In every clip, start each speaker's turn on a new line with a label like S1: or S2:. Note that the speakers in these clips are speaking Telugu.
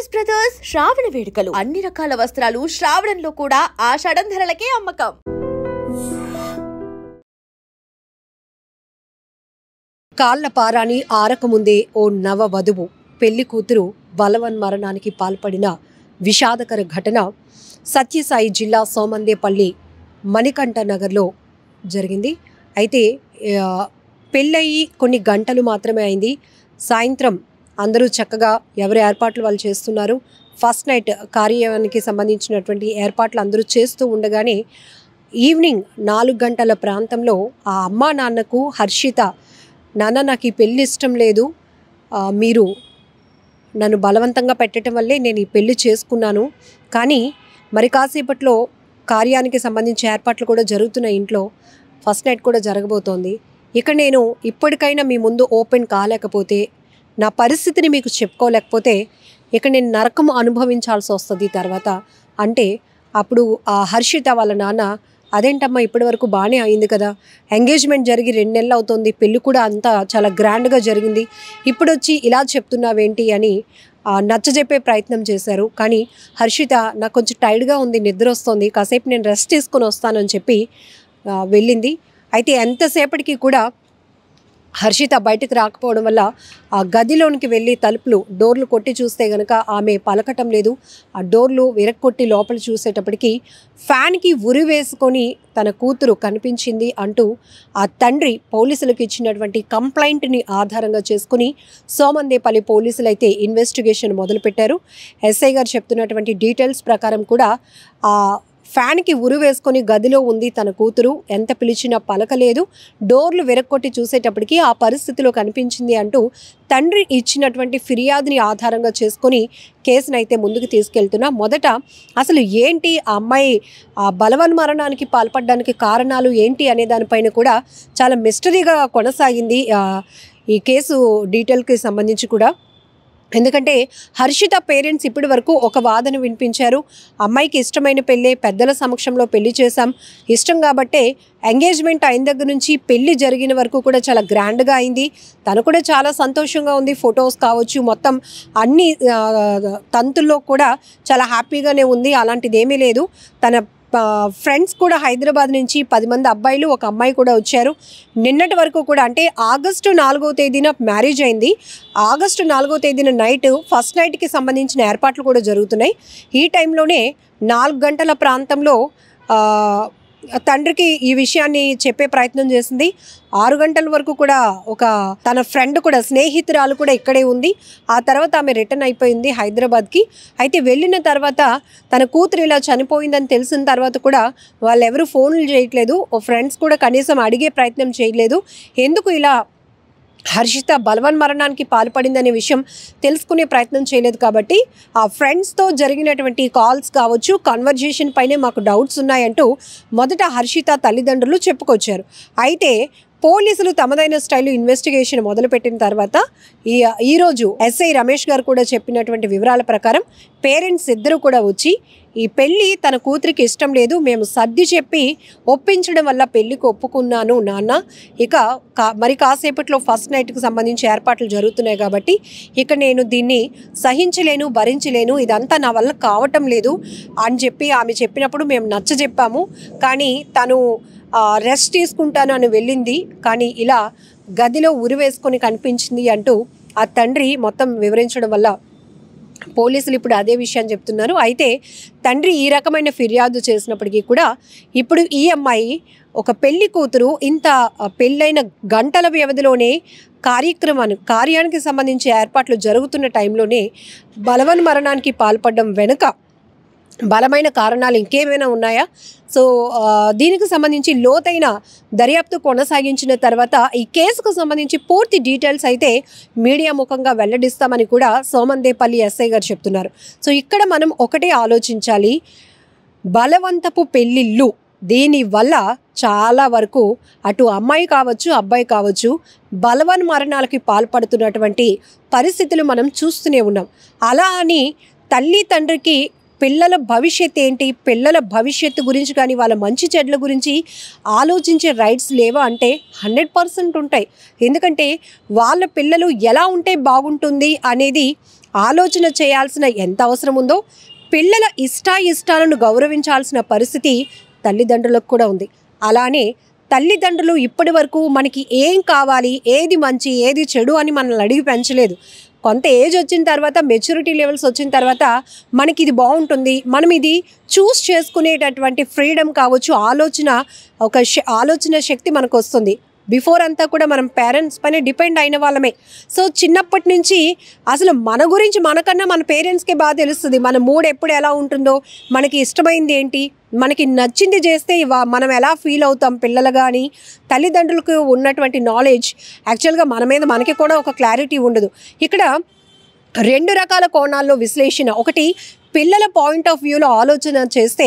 S1: చాయిస్ బ్రదర్స్ శ్రావణ వేడుకలు అన్ని రకాల వస్త్రాలు శ్రావణంలో కూడా ఆషాఢం ధరలకే అమ్మకం.
S2: కాళ్ల పారాని ఆరకముందే ఓ నవ వధువు పెళ్లి కూతురు బలవన్మరణానికి పాల్పడిన విషాదకర ఘటన సత్యసాయి జిల్లా సోమందేపల్లి మణికంఠ నగర్లో జరిగింది. అయితే పెళ్ళయి కొన్ని గంటలు మాత్రమే అయింది. సాయంత్రం అందరూ చక్కగా ఎవరి ఏర్పాట్లు వాళ్ళు చేస్తున్నారు. ఫస్ట్ నైట్ కార్యానికి సంబంధించినటువంటి ఏర్పాట్లు అందరూ చేస్తూ ఉండగానే ఈవినింగ్ 4 గంటల ప్రాంతంలో ఆ అమ్మా నాన్నకు హర్షిత, నాన్న నాకు ఈ పెళ్ళి ఇష్టం లేదు, మీరు నన్ను బలవంతంగా పెట్టడం వల్లే నేను ఈ పెళ్ళి చేసుకున్నాను, కానీ మరి కాసేపట్లో కార్యానికి సంబంధించి ఏర్పాట్లు కూడా జరుగుతున్నాయి, ఇంట్లో ఫస్ట్ నైట్ కూడా జరగబోతోంది, ఇక నేను ఇప్పటికైనా మీ ముందు ఓపెన్ కాలేకపోతే, నా పరిస్థితిని మీకు చెప్పుకోలేకపోతే ఇక నేను నరకం అనుభవించాల్సి వస్తుంది తర్వాత అంటే, అప్పుడు ఆ హర్షిత వాళ్ళ నాన్న, అదేంటమ్మా ఇప్పటి వరకు బాగానే అయింది కదా, ఎంగేజ్మెంట్ జరిగి 2 నెలలు అవుతుంది, పెళ్ళి కూడా అంతా చాలా గ్రాండ్గా జరిగింది, ఇప్పుడు వచ్చి ఇలా చెప్తున్నావేంటి అని నచ్చజెప్పే ప్రయత్నం చేశారు. కానీ హర్షిత నాకు కొంచెం టైర్డ్గా ఉంది, నిద్ర వస్తుంది, కాసేపు నేను రెస్ట్ తీసుకొని వస్తానని చెప్పి వెళ్ళింది. అయితే ఎంతసేపటికి కూడా హర్షిత బయటకు రాకపోవడం వల్ల ఆ గదిలోనికి వెళ్ళి డోర్లు కొట్టి చూస్తే కనుక ఆమె పలకటం లేదు. ఆ డోర్లు విరక్కొట్టి లోపల చూసేటప్పటికి ఫ్యాన్కి ఉరి వేసుకొని తన కూతురు కనిపించింది అంటూ ఆ తండ్రి పోలీసులకు ఇచ్చినటువంటి కంప్లైంట్ని ఆధారంగా చేసుకుని సోమందేపల్లి పోలీసులు అయితే ఇన్వెస్టిగేషన్ మొదలుపెట్టారు. ఎస్ఐ గారు చెప్తున్నటువంటి డీటెయిల్స్ ప్రకారం కూడా ఆ ఫ్యాన్కి ఉరి వేసుకొని గదిలో ఉంది తన కూతురు, ఎంత పిలిచినా పలకలేదు, డోర్లు విరక్కొట్టి చూసేటప్పటికి ఆ పరిస్థితిలో కనిపించింది అంటూ తండ్రి ఇచ్చినటువంటి ఫిర్యాదుని ఆధారంగా చేసుకొని కేసునైతే ముందుకు తీసుకెళ్తున్నా. మొదట అసలు ఏంటి ఆ అమ్మాయి ఆ బలవన్మరణానికి పాల్పడడానికి కారణాలు ఏంటి అనే దానిపైన కూడా చాలా మిస్టరీగా కొనసాగింది ఈ కేసు డీటెయిల్కి సంబంధించి కూడా. ఎందుకంటే హర్షిత పేరెంట్స్ ఇప్పటి వరకు ఒక వాదన వినిపించారు, అమ్మాయికి ఇష్టమైన పెళ్ళే, పెద్దల సమక్షంలో పెళ్లి చేశాం, ఇష్టం కాబట్టే ఎంగేజ్మెంట్ అయిన దగ్గర నుంచి పెళ్లి జరిగిన వరకు కూడా చాలా గ్రాండ్గా అయింది, తను కూడా చాలా సంతోషంగా ఉంది, ఫొటోస్ కావచ్చు మొత్తం అన్ని తంతుల్లో కూడా చాలా హ్యాపీగానే ఉంది, అలాంటిది ఏమీ లేదు. తన ఫ్రెండ్స్ కూడా హైదరాబాద్ నుంచి 10 మంది అబ్బాయిలు, ఒక అమ్మాయి కూడా వచ్చారు. నిన్నటి వరకు కూడా అంటే ఆగస్టు 4వ తేదీన మ్యారేజ్ అయింది. ఆగస్టు 4వ తేదీన నైట్ ఫస్ట్ నైట్కి సంబంధించిన ఏర్పాట్లు కూడా జరుగుతున్నాయి. ఈ టైంలోనే 4 గంటల ప్రాంతంలో తండ్రికి ఈ విషయాన్ని చెప్పే ప్రయత్నం చేసింది. 6 గంటల వరకు కూడా ఒక తన ఫ్రెండ్ కూడా, స్నేహితురాలు కూడా ఇక్కడే ఉంది. ఆ తర్వాత ఆమె రిటర్న్ అయిపోయింది హైదరాబాద్కి. అయితే వెళ్ళిన తర్వాత తన కూతురు ఇలా చనిపోయిందని తెలిసిన తర్వాత కూడా వాళ్ళు ఎవరు ఫోన్లు చేయట్లేదు, ఫ్రెండ్స్ కూడా కనీసం అడిగే ప్రయత్నం చేయలేదు. ఎందుకు ఇలా హర్షిత బలవన్మరణానికి పాల్పడిందనే విషయం తెలుసుకునే ప్రయత్నం చేయలేదు. కాబట్టి ఆ ఫ్రెండ్స్తో జరిగినటువంటి కాల్స్ కావచ్చు, కన్వర్జేషన్ పైనే మాకు డౌట్స్ ఉన్నాయంటూ మొదట హర్షిత తల్లిదండ్రులు చెప్పుకొచ్చారు. అయితే పోలీసులు తమదైన స్టైల్లో ఇన్వెస్టిగేషన్ మొదలుపెట్టిన తర్వాత ఈరోజు ఎస్ఐ రమేష్ గారు కూడా చెప్పినటువంటి వివరాల ప్రకారం పేరెంట్స్ ఇద్దరు కూడా వచ్చి, ఈ పెళ్ళి తన కూతురికి ఇష్టం లేదు, మేము సర్ది చెప్పి ఒప్పించడం వల్ల పెళ్ళికి ఒప్పుకున్నాను నాన్న, ఇక మరి కాసేపట్లో ఫస్ట్ నైట్కి సంబంధించి ఏర్పాట్లు జరుగుతున్నాయి కాబట్టి ఇక నేను దీన్ని సహించలేను, భరించలేను, ఇదంతా నా వల్ల కావటం లేదు అని చెప్పి ఆమె చెప్పినప్పుడు మేము నచ్చజెప్పాము. కానీ తను రెస్ట్ తీసుకుంటాను అని వెళ్ళింది, కానీ ఇలా గదిలో ఉరి వేసుకొని కనిపించింది అంటూ ఆ తండ్రి మొత్తం వివరించడం వల్ల పోలీసులు ఇప్పుడు అదే విషయాన్ని చెప్తున్నారు. అయితే తండ్రి ఈ రకమైన ఫిర్యాదు చేసినప్పటికీ కూడా ఇప్పుడు ఈ అమ్మాయి ఒక పెళ్లి కూతురు ఇంత పెళ్ళైన గంటల వ్యవధిలోనే కార్యానికి సంబంధించి ఏర్పాట్లు జరుగుతున్న టైంలోనే బలవన్మరణానికి పాల్పడడం వెనుక బలమైన కారణాలు ఇంకేమైనా ఉన్నాయా? సో దీనికి సంబంధించి లోతైన దర్యాప్తు కొనసాగించిన తర్వాత ఈ కేసుకు సంబంధించి పూర్తి డీటెయిల్స్ అయితే మీడియా ముఖంగా వెల్లడిస్తామని కూడా సోమందేపల్లి ఎస్ఐ గారు చెప్తున్నారు. సో ఇక్కడ మనం ఒకటే ఆలోచించాలి, బలవంతపు పెళ్ళిళ్ళు దీనివల్ల చాలా వరకు అటు అమ్మాయి కావచ్చు, అబ్బాయి కావచ్చు, బలవన్మరణాలకి పాల్పడుతున్నటువంటి పరిస్థితులు మనం చూస్తూనే ఉన్నాం. అలా అని తల్లి తండ్రికి పిల్లల భవిష్యత్తు ఏంటి, పిల్లల భవిష్యత్తు గురించి కానీ వాళ్ళ మంచి చెడ్ల గురించి ఆలోచించే రైట్స్ లేవా అంటే 100% ఉంటాయి. ఎందుకంటే వాళ్ళ పిల్లలు ఎలా ఉంటే బాగుంటుంది అనేది ఆలోచన చేయాల్సిన ఎంత అవసరం ఉందో పిల్లల ఇష్టాలను గౌరవించాల్సిన పరిస్థితి తల్లిదండ్రులకు కూడా ఉంది. అలానే తల్లిదండ్రులు ఇప్పటి వరకు మనకి ఏం కావాలి, ఏది మంచి ఏది చెడు అని మనల్ని అడిగి పెంచలేదు. కొంత ఏజ్ వచ్చిన తర్వాత, మెచ్యూరిటీ లెవెల్స్ వచ్చిన తర్వాత మనకి ఇది బాగుంటుంది, మనం ఇది చూస్ చేసుకునేటటువంటి ఫ్రీడమ్ కావచ్చు, ఆలోచన శక్తి మనకు వస్తుంది. బిఫోర్ అంతా కూడా మనం పేరెంట్స్ పైన డిపెండ్ అయిన వాళ్ళమే. సో చిన్నప్పటి నుంచి అసలు మన గురించి మనకన్నా మన పేరెంట్స్కే బాగా తెలుస్తుంది. మన మూడ్ ఎప్పుడు ఎలా ఉంటుందో, మనకి ఇష్టమైంది ఏంటి, మనకి నచ్చింది చేస్తే మనం ఎలా ఫీల్ అవుతాం పిల్లలు కానీ తల్లిదండ్రులకు ఉన్నటువంటి నాలెడ్జ్ యాక్చువల్గా మన మీద మనకి కూడా ఒక క్లారిటీ ఉండదు. ఇక్కడ 2 రకాల కోణాల్లో విశ్లేషణ. ఒకటి, పిల్లల పాయింట్ ఆఫ్ వ్యూలో ఆలోచన చేస్తే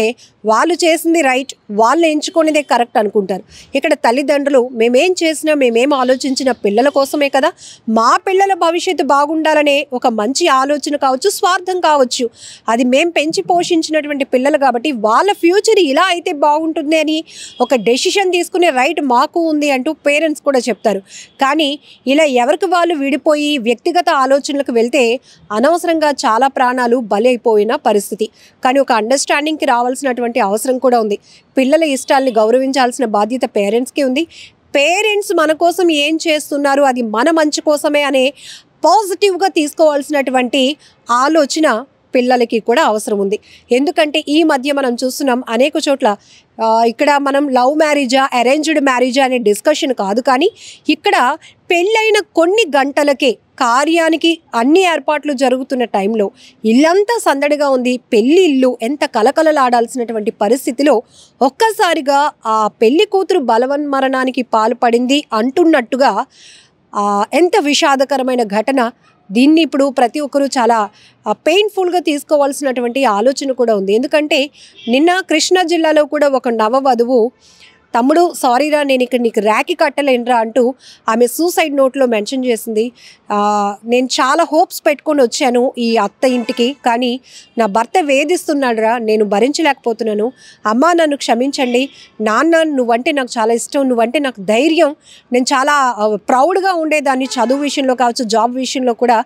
S2: వాళ్ళు చేసింది రైట్, వాళ్ళు ఎంచుకునేదే కరెక్ట్ అనుకుంటారు. ఇక్కడ తల్లిదండ్రులు మేమేం చేసినా, మేమేం ఆలోచించిన పిల్లల కోసమే కదా, మా పిల్లల భవిష్యత్తు బాగుండాలనే ఒక మంచి ఆలోచన కావచ్చు, స్వార్థం కావచ్చు, అది మేము పెంచి పోషించినటువంటి పిల్లలు కాబట్టి వాళ్ళ ఫ్యూచర్ ఇలా అయితే బాగుంటుంది అని ఒక డెసిషన్ తీసుకునే రైట్ మాకు ఉంది అంటూ పేరెంట్స్ కూడా చెప్తారు. కానీ ఇలా ఎవరికి వాళ్ళు విడిపోయి వ్యక్తిగత ఆలోచనలకు వెళ్తే అనవసరంగా చాలా ప్రాణాలు బలి అయిపోయిన పరిస్థితి. కానీ ఒక అండర్స్టాండింగ్కి రావాల్సినటువంటి అవసరం కూడా ఉంది. పిల్లల ఇష్టాలని గౌరవించాల్సిన బాధ్యత పేరెంట్స్కి ఉంది. పేరెంట్స్ మన కోసం ఏం చేస్తున్నారు, అది మన మంచి కోసమే అనే పాజిటివ్గా తీసుకోవాల్సినటువంటి ఆలోచన పిల్లలకి కూడా అవసరం ఉంది. ఎందుకంటే ఈ మధ్య మనం చూస్తున్నాం అనేక చోట్ల ఇక్కడ మనం లవ్ మ్యారేజా అరేంజ్డ్ మ్యారేజా అనే డిస్కషన్ కాదు, కానీ ఇక్కడ పెళ్ళైన కొన్ని గంటలకే కార్యానికి అన్ని ఏర్పాట్లు జరుగుతున్న టైంలో ఇల్లంతా సందడిగా ఉంది, పెళ్లి ఇల్లు ఎంత కలకలలాడాల్సినటువంటి పరిస్థితిలో ఒక్కసారిగా ఆ పెళ్లి కూతురు బలవన్మరణానికి పాల్పడింది అంటున్నట్టుగా ఎంత విషాదకరమైన ఘటన. దీన్ని ఇప్పుడు ప్రతి ఒక్కరూ చాలా పెయిన్ఫుల్గా తీసుకోవాల్సినటువంటి ఆలోచన కూడా ఉంది. ఎందుకంటే నిన్న కృష్ణా జిల్లాలో కూడా ఒక నవవధువు తమ్ముడు సారీరా నేను ఇక్కడ నీకు ర్యాకి కట్టలేనురా అంటూ ఆమె సూసైడ్ నోట్లో మెన్షన్ చేసింది. నేను చాలా హోప్స్ పెట్టుకొని వచ్చాను ఈ అత్త ఇంటికి, కానీ నా భర్త వేధిస్తున్నాడురా, నేను భరించలేకపోతున్నాను, అమ్మ నన్ను క్షమించండి, నాన్న నువ్వంటే నాకు చాలా ఇష్టం, నువ్వంటే నాకు ధైర్యం, నేను చాలా ప్రౌడ్గా ఉండేదాన్ని చదువు విషయంలో కావచ్చు, జాబ్ విషయంలో కూడా,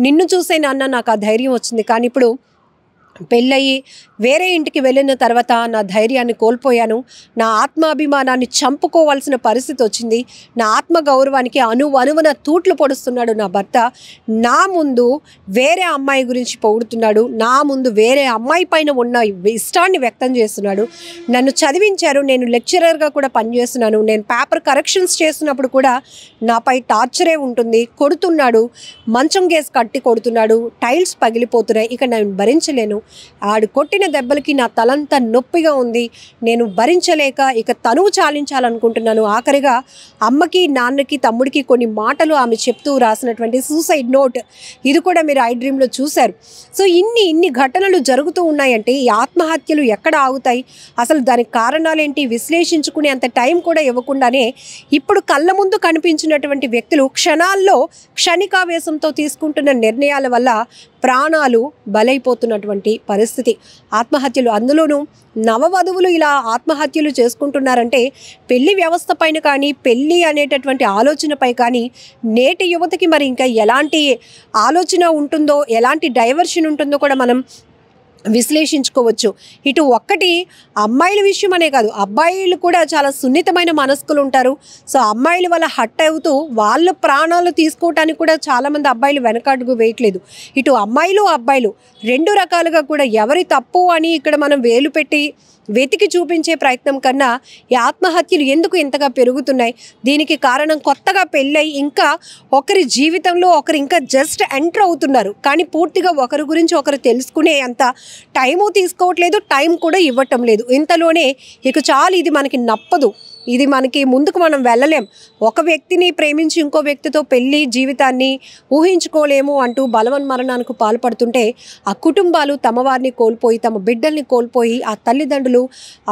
S2: నిన్ను చూసే నాన్న నాకు ఆ ధైర్యం వచ్చింది, కానీ ఇప్పుడు పెళ్ళయి వేరే ఇంటికి వెళ్ళిన తర్వాత నా ధైర్యాన్ని కోల్పోయాను, నా ఆత్మాభిమానాన్ని చంపుకోవాల్సిన పరిస్థితి వచ్చింది, నా ఆత్మగౌరవానికి అణువణువున తూట్లు పొడుస్తున్నాడు నా భర్త, నా ముందు వేరే అమ్మాయి గురించి పొగుడుతున్నాడు, నా ముందు వేరే అమ్మాయి పైన ఉన్న ఇష్టాన్ని వ్యక్తం చేస్తున్నాడు, నన్ను చదివించారు, నేను లెక్చరర్గా కూడా పనిచేస్తున్నాను, నేను పేపర్ కరెక్షన్స్ చేస్తున్నప్పుడు కూడా నాపై టార్చరే ఉంటుంది, కొడుతున్నాడు, మంచం కేసు కట్టి కొడుతున్నాడు, టైల్స్ పగిలిపోతున్నాయి, ఇక నేను భరించలేను, ఆడు కొట్టిన దెబ్బలకి నా తలంతా నొప్పిగా ఉంది, నేను భరించలేక ఇక తనువు చాలించాలనుకుంటున్నాను. ఆఖరిగా అమ్మకి నాన్నకి తమ్ముడికి కొన్ని మాటలు ఆమె చెప్తూ రాసినటువంటి సూసైడ్ నోట్, ఇది కూడా మీరు ఐ డ్రీమ్లో చూశారు. సో ఇన్ని ఘటనలు జరుగుతూ ఉన్నాయంటే ఈ ఆత్మహత్యలు ఎక్కడ ఆగుతాయి, అసలు దానికి కారణాలేంటి విశ్లేషించుకునే అంత టైం కూడా ఇవ్వకుండానే ఇప్పుడు కళ్ళ ముందు కనిపించినటువంటి వ్యక్తులు క్షణాల్లో క్షణికావేశంతో తీసుకుంటున్న నిర్ణయాల వల్ల ప్రాణాలు బలైపోతున్నటువంటి పరిస్థితి. ఆత్మహత్యలు, అందులోనూ నవవధువులు ఇలా ఆత్మహత్యలు చేసుకుంటున్నారంటే పెళ్లి వ్యవస్థ పైన కానీ, పెళ్ళి అనేటటువంటి ఆలోచనపై కానీ నేటి యువతకి మరి ఇంకా ఎలాంటి ఆలోచన ఉంటుందో, ఎలాంటి డైవర్షన్ ఉంటుందో కూడా మనం విశ్లేషించుకోవచ్చు. ఇటు ఒక్కటి అమ్మాయిల విషయం అనే కాదు, అబ్బాయిలు కూడా చాలా సున్నితమైన మనస్కులు ఉంటారు. సో అమ్మాయిల వల్ల హట్ అవుతూ వాళ్ళ ప్రాణాలు తీసుకోవటానికి కూడా చాలామంది అబ్బాయిలు వెనకడుగు వేయట్లేదు. ఇటు అమ్మాయిలు అబ్బాయిలు 2 రకాలుగా కూడా ఎవరి తప్పు అని ఇక్కడ మనం వేలు పెట్టి వెతికి చూపించే ప్రయత్నం కన్నా ఈ ఆత్మహత్యలు ఎందుకు ఇంతగా పెరుగుతున్నాయి, దీనికి కారణం కొత్తగా పెళ్ళై ఇంకా ఒకరి జీవితంలో ఒకరు ఇంకా జస్ట్ ఎంటర్ అవుతున్నారు, కానీ పూర్తిగా ఒకరి గురించి ఒకరు తెలుసుకునే అంత టైము తీసుకోవట్లేదు, టైం కూడా ఇవ్వటం లేదు. ఇంతలోనే ఇక చాలు ఇది మనకి నప్పదు, ఇది మనకి ముందుకు మనం వెళ్ళలేం. ఒక వ్యక్తిని ప్రేమించి ఇంకో వ్యక్తితో పెళ్లి జీవితాన్ని ఊహించుకోలేము అంటూ బలవన్మరణానికి పాల్పడుతుంటే ఆ కుటుంబాలు తమ వారిని కోల్పోయి తమ బిడ్డల్ని కోల్పోయి ఆ తల్లిదండ్రులు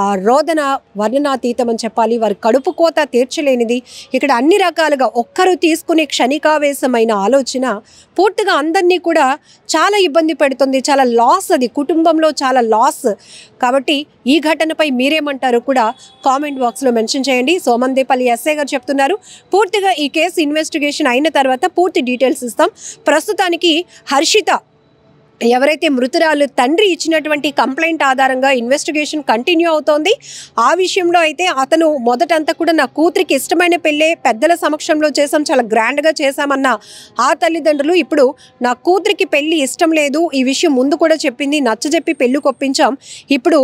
S2: ఆ రోదన వర్ణనాతీతం అని చెప్పాలి. వారి కడుపు కోత తీర్చలేనిది. ఇక్కడ అన్ని రకాలుగా ఒక్కరు తీసుకునే క్షణికావేశమైన ఆలోచన పూర్తిగా అందరినీ కూడా చాలా ఇబ్బంది పెడుతుంది. చాలా లాస్, అది కుటుంబంలో చాలా లాస్. కాబట్టి ఈ ఘటనపై మీరేమంటారో కూడా కామెంట్ బాక్స్లో మెన్షన్ చేయండి. సోమందేపల్లి ఎస్ఐ గారు చెప్తున్నారు, పూర్తిగా ఈ కేసు ఇన్వెస్టిగేషన్ అయిన తర్వాత పూర్తి డీటెయిల్స్ ఇస్తాం. ప్రస్తుతానికి హర్షిత ఎవరైతే మృతురాలు తండ్రి ఇచ్చినటువంటి కంప్లైంట్ ఆధారంగా ఇన్వెస్టిగేషన్ కంటిన్యూ అవుతోంది. ఆ విషయంలో అయితే అతను మొదటంతా కూడా నా కూతురికి ఇష్టమైన పెళ్ళే పెద్దల సమక్షంలో చేసాం, చాలా గ్రాండ్గా చేశామన్న ఆ తల్లిదండ్రులు ఇప్పుడు నా కూతురికి పెళ్ళి ఇష్టం లేదు, ఈ విషయం ముందు కూడా చెప్పింది, నచ్చజెప్పి పెళ్ళి కొప్పించాం. ఇప్పుడు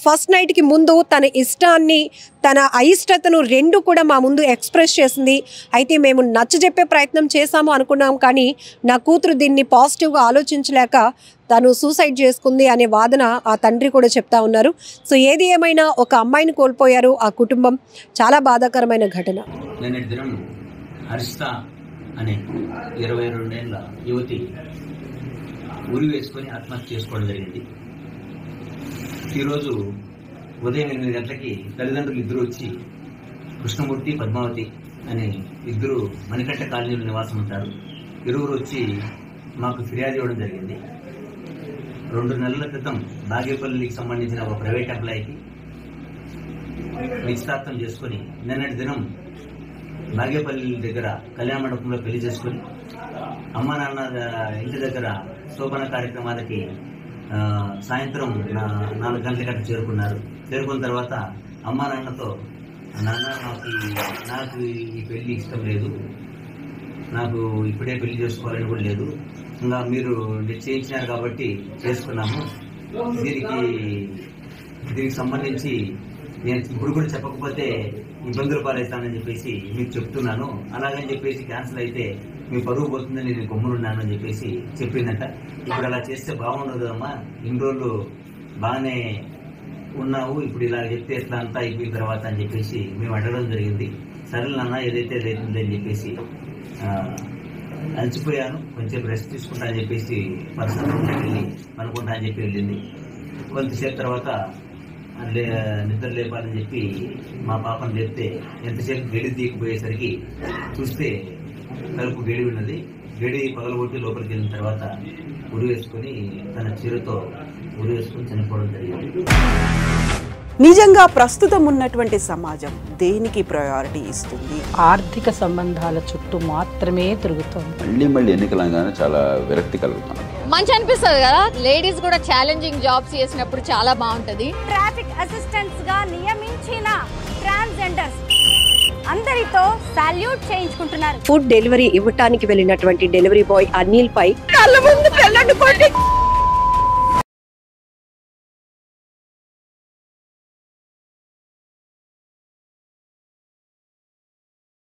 S2: ఫస్ట్ నైట్కి ముందు తన ఇష్టాన్ని తన అయిష్టతను రెండు కూడా మా ముందు ఎక్స్ప్రెస్ చేసింది. అయితే మేము నచ్చజెప్పే ప్రయత్నం చేశాము అనుకున్నాం, కానీ నా కూతురు దీన్ని పాజిటివ్గా ఆలోచించలేక తను సూసైడ్ చేసుకుంది అనే వాదన ఆ తండ్రి కూడా చెప్తా ఉన్నారు. సో ఏది ఏమైనా ఒక అమ్మాయిని కోల్పోయారు ఆ కుటుంబం. చాలా బాధాకరమైన ఘటన.
S3: నిన్నటి దినం హర్షిత అనే 22 ఏళ్ల యువతి ఉరి వేసుకొని ఆత్మహత్య చేసుకోవడం జరిగింది. ఈరోజు ఉదయం 8 గంటలకి తల్లిదండ్రులు ఇద్దరు వచ్చి, కృష్ణమూర్తి పద్మావతి అనే ఇద్దరు మణికంఠ కాలనీలో నివాసం ఉంటారు. ఇరువురు వచ్చి మాకు ఫిర్యాదు ఇవ్వడం జరిగింది. 2 నెలల క్రితం బాగేపల్లికి సంబంధించిన ఒక ప్రైవేట్ ఎంప్లాయీకి నిశ్చితార్థం చేసుకొని నిన్నటి దినం బాగేపల్లి దగ్గర కళ్యాణ మండపంలో పెళ్లి చేసుకొని అమ్మా నాన్న ఇంటి దగ్గర శోభన కార్యక్రమాలకి సాయంత్రం 4 గంటలకి అట్లా చేరుకున్నారు. చేరుకున్న తర్వాత అమ్మా నాన్నతో, నాన్న నాకు ఈ పెళ్లి ఇష్టం లేదు, నాకు ఇప్పుడే పెళ్లి చేసుకోవాలని కూడా లేదు, ఇంకా మీరు నిశ్చయించినారు కాబట్టి చేసుకున్నాము, దీనికి సంబంధించి నేను ఇప్పుడు కూడా చెప్పకపోతే ఇబ్బందులు పాలవుతానని చెప్పేసి మీకు చెప్తున్నాను, అలాగని చెప్పేసి క్యాన్సిల్ అయితే మీ పరువు పోతుందని నేను గమ్మునున్నాను అని చెప్పేసి చెప్పిందట. ఇప్పుడు అలా చేస్తే బాగుండదు అమ్మా, ఇన్ని రోజులు బాగానే ఉన్నావు, ఇప్పుడు ఇలా చెప్తే ఎట్లా అంతా అయిపోయిన తర్వాత అని చెప్పేసి మేము అడగడం జరిగింది. సరే నాన్న ఏదైతే అవుతుంది అని చెప్పేసి అలసిపోయాను, కొంచెం రెస్ట్ తీసుకుంటా అని చెప్పేసి పర్సనల్ వెళ్ళి అనుకుంటా అని చెప్పి వెళ్ళింది. కొంతసేపు తర్వాత నిద్ర లేపాలని చెప్పి మా పాపను లేపితే ఎంతసేపు గడి తీయకపోయేసరికి చూస్తే తలుపు గడి ఉన్నది. గడి పగలగొట్టి లోపలికి వెళ్ళిన తర్వాత ఉరి వేసుకొని తన చీరతో ఉరి వేసుకొని చనిపోవడం జరిగింది.
S4: నిజంగా ప్రస్తుతం ఉన్నటువంటి సమాజం దేనికి ప్రయారిటీ ఇస్తుంది?
S5: ఆర్థిక సంబంధాల చుట్టూ మాత్రమే తిరుగుతుంది.
S6: మళ్ళీ ఎన్నికలంగానే చాలా విరక్తి కలుగుతాం.
S7: మంచి అనిపిస్తుంది కదా, లేడీస్ కూడా ఛాలెంజింగ్ జాబ్స్ చేసినప్పుడు చాలా బాగుంటది.
S8: ట్రాఫిక్ అసిస్టెంట్స్ గా నియమించిన ట్రాన్స్జెండర్స్ అందరితో సాల్యూట్ చేయించుకుంటున్నారు.
S2: ఫుడ్ డెలివరీ ఇవ్వటానికి వెళ్ళినటువంటి డెలివరీ బాయ్ అనిల్ పై కళ్ళ ముందు